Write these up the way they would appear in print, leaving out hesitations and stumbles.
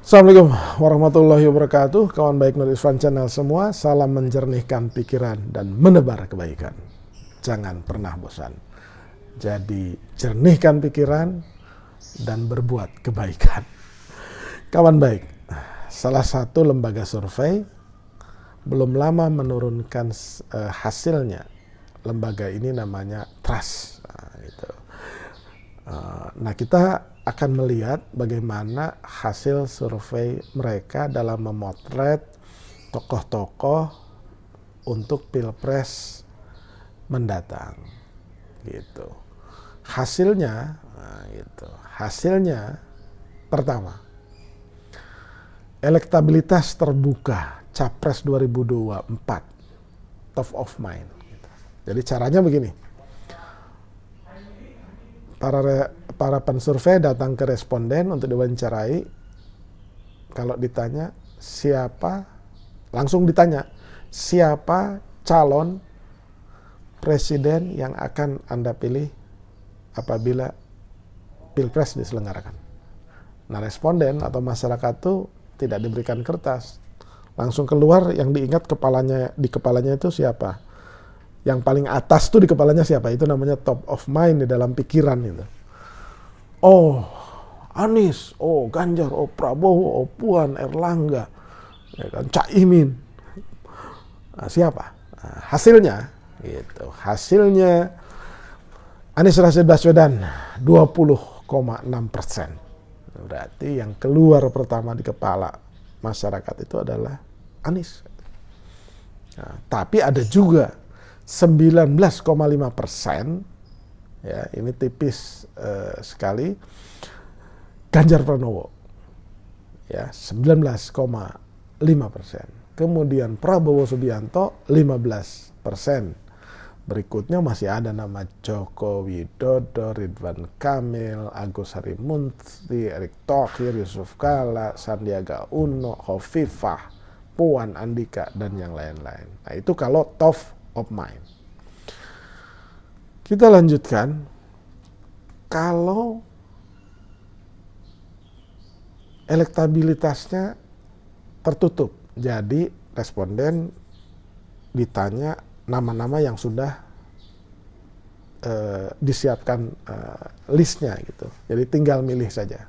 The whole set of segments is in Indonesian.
Assalamualaikum warahmatullahi wabarakatuh. Kawan baik Nur Irfan Channel semua, salam menjernihkan pikiran dan menebar kebaikan. Jangan pernah bosan. Jadi jernihkan pikiran dan berbuat kebaikan. Kawan baik, salah satu lembaga survei belum lama menurunkan hasilnya. Lembaga ini namanya Trust. Nah, kita akan melihat bagaimana hasil survei mereka dalam memotret tokoh-tokoh untuk Pilpres mendatang. Gitu. Hasilnya, hasilnya pertama, elektabilitas terbuka Capres 2024 top of mind. Jadi caranya begini. Para pensurvei datang ke responden untuk diwawancarai. Kalau ditanya siapa, langsung ditanya siapa calon presiden yang akan Anda pilih apabila Pilpres diselenggarakan. Nah, responden atau masyarakat itu tidak diberikan kertas, langsung keluar yang diingat di kepalanya itu siapa. Yang paling atas tuh di kepalanya siapa, itu namanya top of mind di dalam pikiran itu. Oh, Anies, oh Ganjar, oh Prabowo, oh Puan, Erlangga, ya kan, Caimin. Nah, siapa? Nah, hasilnya, gitu. Hasilnya Anies Rashid Baswedan 20,6%. Berarti yang keluar pertama di kepala masyarakat itu adalah Anies. Nah, tapi ada juga 19,5%, ya ini tipis sekali, Ganjar Pranowo, ya 19,5%. Kemudian Prabowo Subianto 15%. Berikutnya masih ada nama Joko Widodo, Ridwan Kamil, Agus Harimurti, Erick Thohir, Yusuf Kala, Sandiaga Uno, Khofifah, Puan, Andika, dan yang lain-lain. Nah, itu kalau top of mind. Kita lanjutkan. Kalau elektabilitasnya tertutup, jadi responden ditanya nama-nama yang sudah disiapkan listnya gitu. Jadi tinggal milih saja.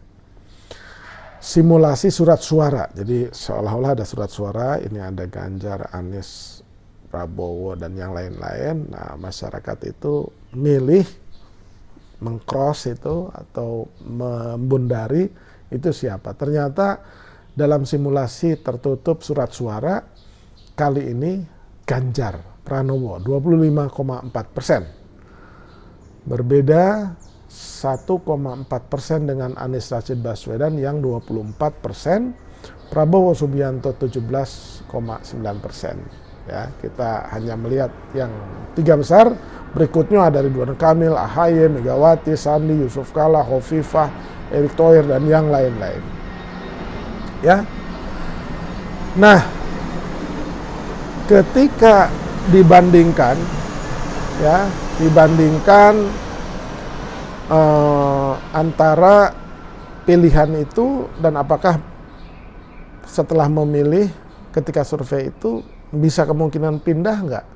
Simulasi surat suara. Jadi seolah-olah ada surat suara, ini ada Ganjar, Anies, Prabowo, dan yang lain-lain. Nah, masyarakat itu milih, mengcross itu atau membundari itu siapa. Ternyata dalam simulasi tertutup surat suara kali ini Ganjar Pranowo 25,4%. Berbeda 1,4% dengan Anies Rashid Baswedan yang 24%, Prabowo Subianto 17,9%. Ya, kita hanya melihat yang tiga besar. Berikutnya ada Ridwan Kamil, AHY, Megawati, Sandi, Yusuf Kala, Khofifah, Erick Thohir, dan yang lain-lain. Ya. Nah, ketika dibandingkan antara pilihan itu dan apakah setelah memilih ketika survei itu bisa kemungkinan pindah nggak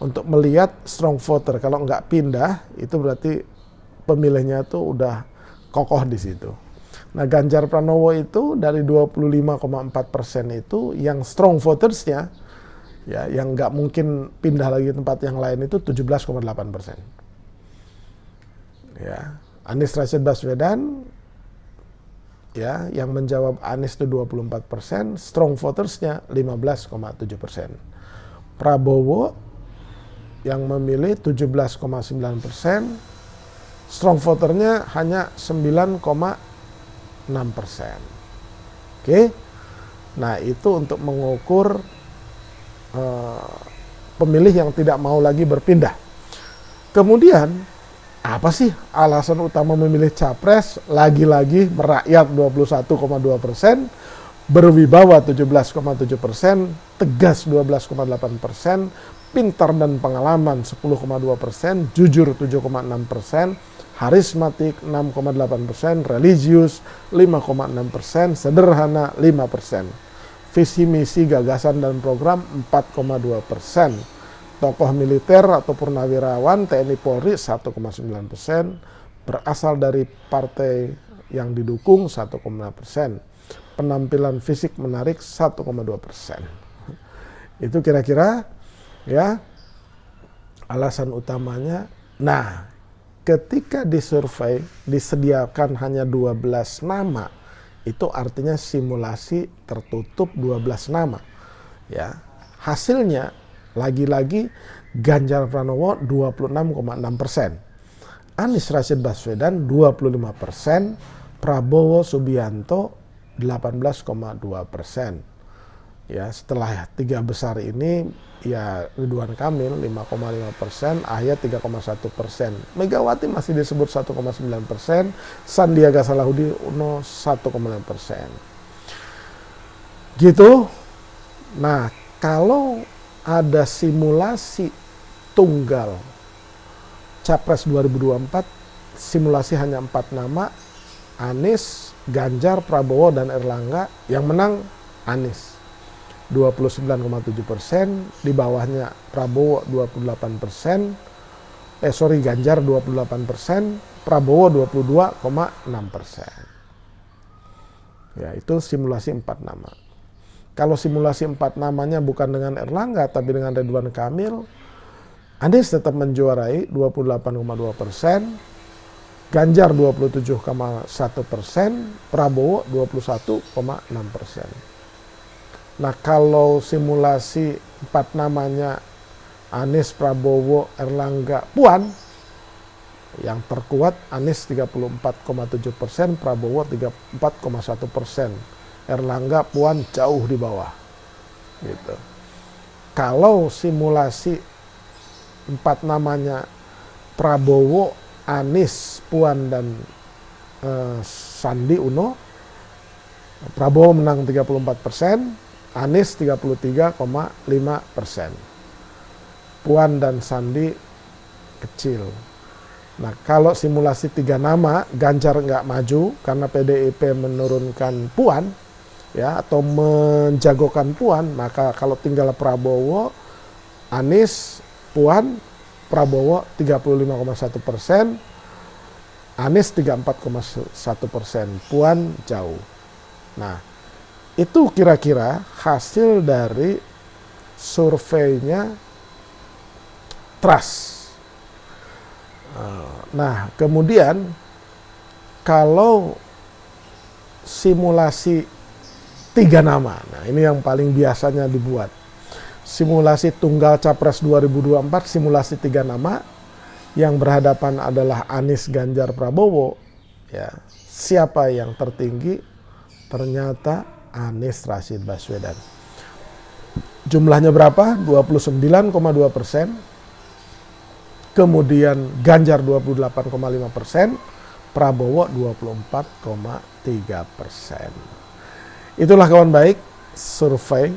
untuk melihat strong voter. Kalau nggak pindah, itu berarti pemilihnya itu udah kokoh di situ. Nah, Ganjar Pranowo itu dari 25,4% itu yang strong votersnya, ya, yang nggak mungkin pindah lagi tempat yang lain itu 17,8%. Ya, Anies Rashid Baswedan, ya, yang menjawab Anies itu 24%, strong votersnya 15,7%. Prabowo yang memilih 17,9%, strong voternya hanya 9,6%. Oke, nah itu untuk mengukur pemilih yang tidak mau lagi berpindah. Kemudian apa sih alasan utama memilih capres? Lagi-lagi merakyat 21,2%, berwibawa 17,7%, tegas 12,8%, pintar dan pengalaman 10,2%, jujur 7,6%, harismatik 6,8%, religius 5,6%, sederhana 5%. Visi misi gagasan dan program 4,2%. Tokoh militer atau purnawirawan TNI Polri 1,9%, berasal dari partai yang didukung 1,5%. Penampilan fisik menarik 1,2%. Itu kira-kira ya alasan utamanya. Nah, ketika disurvei disediakan hanya 12 nama, itu artinya simulasi tertutup 12 nama. Ya, hasilnya lagi-lagi Ganjar Pranowo 26,6%, Anies Rashid Baswedan 25%, Prabowo Subianto 18,2%. Ya, setelah tiga besar ini ya Ridwan Kamil 5,5%, AHY 3,1%, Megawati masih disebut 1,9%, Sandiaga Salahuddin Uno 1,9%. Gitu. Nah, kalau ada simulasi tunggal Capres 2024, simulasi hanya 4 nama, Anies, Ganjar, Prabowo, dan Erlangga, yang menang Anies 29,7%, di bawahnya Prabowo 28%, Ganjar 28%, Prabowo 22,6%. Ya, itu simulasi 4 nama. Kalau simulasi 4 namanya bukan dengan Erlangga tapi dengan Ridwan Kamil, Anies tetap menjuarai 28,2%, Ganjar 27,1%, Prabowo 21,6%. Nah, kalau simulasi 4 namanya Anies, Prabowo, Erlangga, Puan, yang terkuat Anies 34,7%, Prabowo 34,1%, Erlangga, Puan jauh di bawah. Gitu. Kalau simulasi 4 namanya Prabowo, Anies, Puan, dan Sandi Uno, Prabowo menang 34%, Anies 33,5%. Puan dan Sandi kecil. Nah, kalau simulasi 3 nama, Ganjar nggak maju karena PDIP menurunkan Puan, ya, atau menjagokan Puan, maka kalau tinggal Prabowo, Anies, Puan, Prabowo 35,1%, Anies 34,1%, Puan jauh. Nah, itu kira-kira hasil dari surveinya Trust. Nah, kemudian kalau simulasi 3 nama, nah ini yang paling biasanya dibuat. Simulasi tunggal Capres 2024, simulasi 3 nama, yang berhadapan adalah Anies, Ganjar, Prabowo. Ya, siapa yang tertinggi? Ternyata Anies Rashid Baswedan. Jumlahnya berapa? 29,2%. Kemudian Ganjar 28,5%, Prabowo 24,3%. Itulah kawan baik survei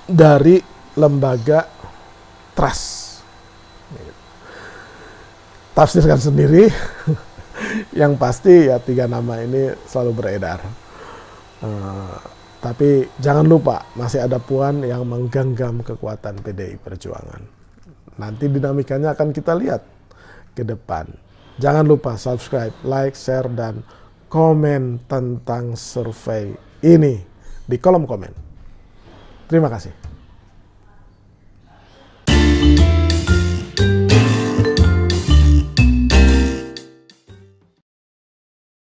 dari lembaga Trust. Tafsirkan sendiri. Yang pasti ya 3 nama ini selalu beredar. Tapi jangan lupa masih ada Puan yang menggenggam kekuatan PDI Perjuangan. Nanti dinamikanya akan kita lihat ke depan. Jangan lupa subscribe, like, share, dan komen tentang survei ini di kolom komen. Terima kasih.